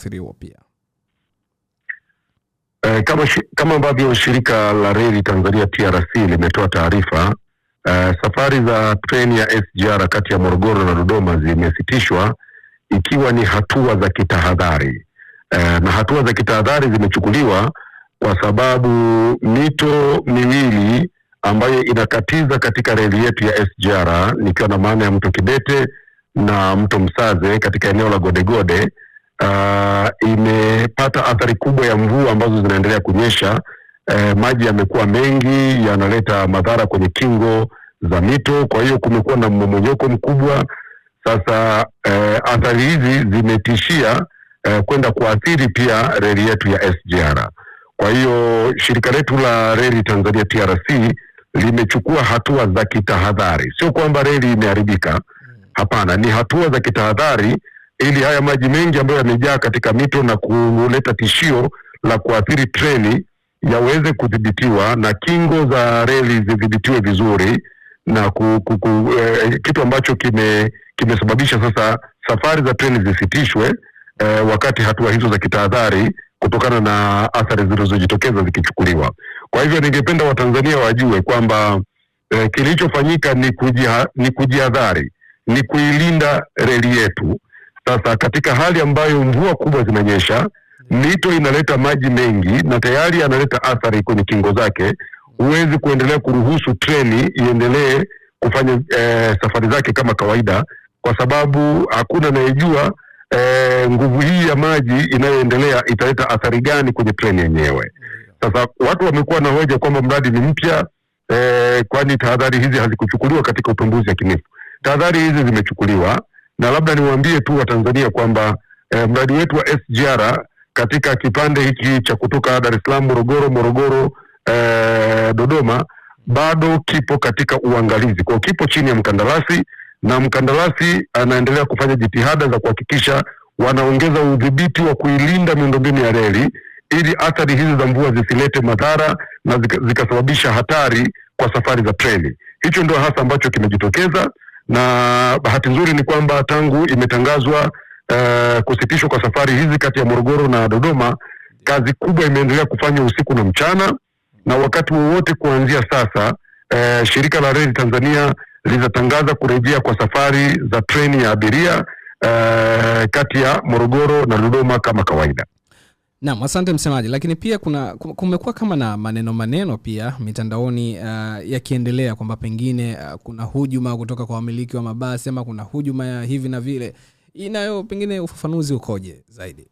athiriwa pia. Kama ambavyo shirika la reli Tanzania TRC limetoa taarifa, safari za treni ya SGR kati ya Morogoro na Dodoma zimesitishwa ikiwa ni hatua za kitahadhari. Na hatua za kitahadhari zimechukuliwa kwa sababu mito miwili ambayo inakatiza katika reli yetu ya SGR, nikiwa na maana ya mto Kidete na mto Msaze katika eneo la Godegode, imepata athari kubwa ya mvua ambazo zinaendelea kunyesha. Maji yamekuwa mengi, yanaleta madhara kwenye kingo za mito, kwa hiyo kumekuwa na mmomonyoko mkubwa. Sasa athari hizi zimetishia kwenda kuathiri pia reli yetu ya SGR. Kwa hiyo shirika letu la reli Tanzania TRC limechukua hatua za kitahadhari. Sio kwamba reli imeharibika, hapana, ni hatua za kitahadhari ili haya maji mengi ambayo yamejaa katika mito na kuleta tishio la kuathiri treni yaweze kudhibitiwa na kingo za reli zidhibitiwe vizuri, na kitu ambacho kimesababisha sasa safari za treni zisitishwe wakati hatua hizo za kitahadhari kutokana na athari zilizojitokeza zikichukuliwa. Kwa hivyo ningependa Watanzania wajue kwamba kilichofanyika ni kujihadhari, ni kuilinda reli yetu. Sasa katika hali ambayo mvua kubwa zinanyesha, mito inaleta maji mengi na tayari yanaleta athari kwenye kingo zake, huwezi kuendelea kuruhusu treni iendelee kufanya safari zake kama kawaida, kwa sababu hakuna anayejua nguvu hii ya maji inayoendelea italeta athari gani kwenye treni yenyewe. Sasa watu wamekuwa na hoja kwamba mradi ni mpya, kwani tahadhari hizi hazikuchukuliwa katika upembuzi yakinifu. Tahadhari hizi zimechukuliwa, na labda niwaambie tu Watanzania kwamba mradi wetu wa SGR katika kipande hiki cha kutoka Dar es Salaam Morogoro Dodoma bado kipo katika uangalizi. Kwa kipo chini ya mkandarasi, na mkandarasi anaendelea kufanya jitihada za kuhakikisha wanaongeza udhibiti wa kuilinda miundombinu ya reli ili athari hizi za mvua zisilete madhara na zikasababisha hatari kwa safari za treni. Hicho ndio hasa ambacho kimejitokeza, na bahati nzuri ni kwamba tangu imetangazwa kusitishwa kwa safari hizi kati ya Morogoro na Dodoma, kazi kubwa imeendelea kufanywa usiku na mchana, na wakati wowote kuanzia sasa shirika la reli Tanzania litatangaza kurejea kwa safari za treni ya abiria kati ya Morogoro na Dodoma kama kawaida. Naam, asante msemaji. Lakini pia kumekuwa kama na maneno pia mitandaoni yakiendelea kwamba pengine kuna hujuma kutoka kwa wamiliki wa mabasi ama kuna hujuma ya hivi na vile. Inayo pengine ufafanuzi ukoje zaidi?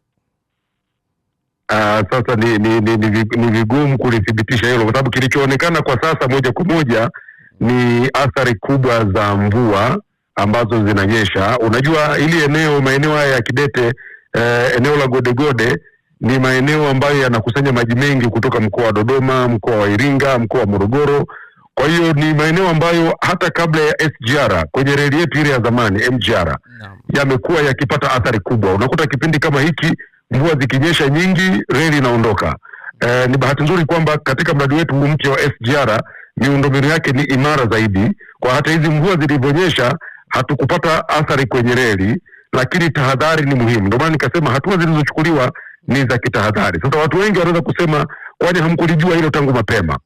Sasa ni vigumu kulithibitisha hilo, kwa sababu kilichoonekana kwa sasa moja kwa moja ni athari kubwa za mvua ambazo zinanyesha. Unajua ili maeneo haya ya Kidete, eneo la Godegode ni maeneo ambayo yanakusanya maji mengi kutoka mkoa wa Dodoma, mkoa wa Iringa, mkoa wa Morogoro. Kwa hiyo ni maeneo ambayo hata kabla ya SGR kwenye reli yetu ile ya zamani MGR yamekuwa yakipata athari kubwa. Unakuta kipindi kama hiki mvua zikinyesha nyingi, reli inaondoka. Ni bahati nzuri kwamba katika mradi wetu mpya wa SGR miundombinu yake ni imara zaidi, kwa hata hizi mvua zilivyonyesha hatukupata athari kwenye reli, lakini tahadhari ni muhimu. Ndio maana nikasema hatua zilizochukuliwa ni za kitahadhari. Sasa watu wengi wanaweza kusema kwani hamkulijua hilo tangu mapema.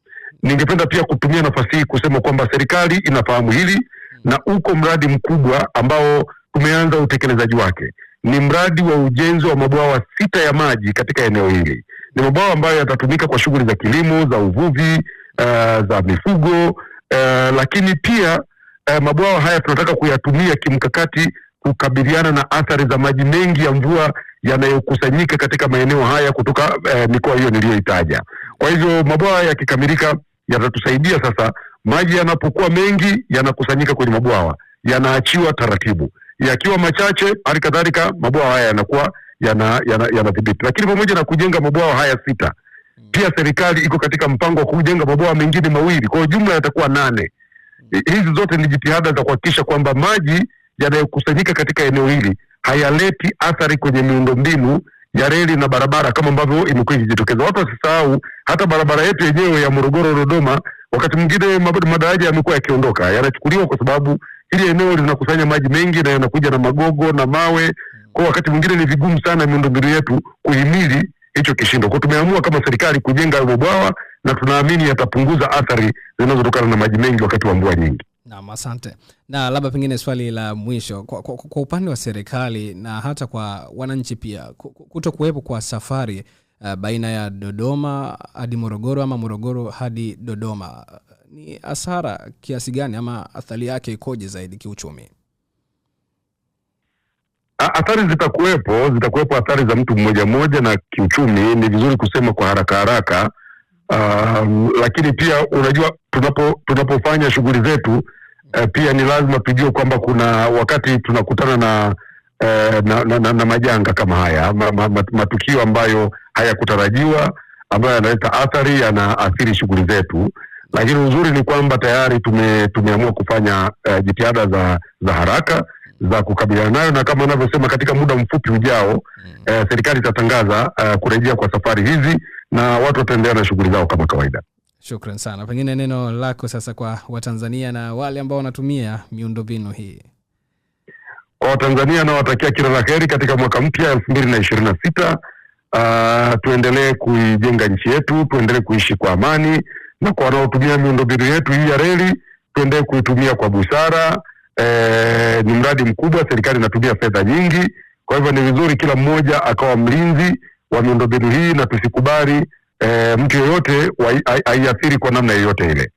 Ningependa pia kutumia nafasi hii kusema kwamba serikali inafahamu hili, na uko mradi mkubwa ambao tumeanza utekelezaji wake. Ni mradi wa ujenzi wa mabwawa 6 ya maji katika eneo hili. Ni mabwawa ambayo yatatumika kwa shughuli za kilimo, za uvuvi, za mifugo, lakini pia mabwawa haya tunataka kuyatumia kimkakati kukabiliana na athari za maji mengi ya mvua yanayokusanyika katika maeneo haya kutoka mikoa hiyo niliyoitaja. Kwa hivyo mabwawa yakikamilika yatatusaidia sasa, maji yanapokuwa mengi yanakusanyika kwenye mabwawa, yanaachiwa taratibu. Yakiwa machache halikadhalika mabwawa haya yanakuwa yanadhibiti. Lakini pamoja na kujenga mabwawa haya 6, pia serikali iko katika mpango wa kujenga mabwawa mengine 2. Kwa jumla yatakuwa 8. Hizi zote ni jitihada za kuhakikisha kwamba maji yanayokusanyika katika eneo hili hayaleti athari kwenye miundombinu ya reli na barabara kama ambavyo imekuwa ikijitokeza. Watu wasisahau hata barabara yetu yenyewe ya Morogoro Dodoma, wakati mwingine madaraja yamekuwa yakiondoka, yanachukuliwa kwa sababu hili eneo linakusanya maji mengi na yanakuja na magogo na mawe. Kwa wakati mwingine ni vigumu sana miundombinu yetu kuhimili hicho kishindo. Kwa tumeamua kama serikali kujenga hayo mabwawa, na tunaamini yatapunguza athari zinazotokana na maji mengi wakati wa mvua nyingi. Naam, asante. Na labda pengine swali la mwisho kwa upande wa serikali na hata kwa wananchi pia, kutokuwepo kwa safari baina ya Dodoma hadi Morogoro ama Morogoro hadi Dodoma, ni hasara kiasi gani ama athari yake ikoje zaidi kiuchumi? Athari zitakuwepo athari za mtu mmoja mmoja, na kiuchumi ni vizuri kusema kwa haraka. Lakini pia unajua tunapofanya shughuli zetu pia ni lazima tujue kwamba kuna wakati tunakutana na majanga kama haya, matukio ambayo hayakutarajiwa, ambayo yanaleta athari, yanaathiri shughuli zetu. Lakini uzuri ni kwamba tayari tumeamua kufanya jitihada za haraka za kukabiliana nayo, na kama unavyosema katika muda mfupi ujao serikali itatangaza kurejea kwa safari hizi na watu wataendelea na shughuli zao kama kawaida. Shukran sana. Pengine neno lako sasa kwa Watanzania na wale ambao wanatumia miundombinu hii. Kwa Watanzania na watakia kila la heri katika mwaka mpya 2026. Tuendelee kuijenga nchi yetu, tuendelee kuishi kwa amani, na kwa wanaotumia miundombinu yetu hii ya reli tuendelee kuitumia kwa busara. Ni mradi mkubwa, serikali inatumia fedha nyingi, kwa hivyo ni vizuri kila mmoja akawa mlinzi wa miundombinu hii, na tusikubali mtu yeyote aiathiri kwa namna yoyote ile.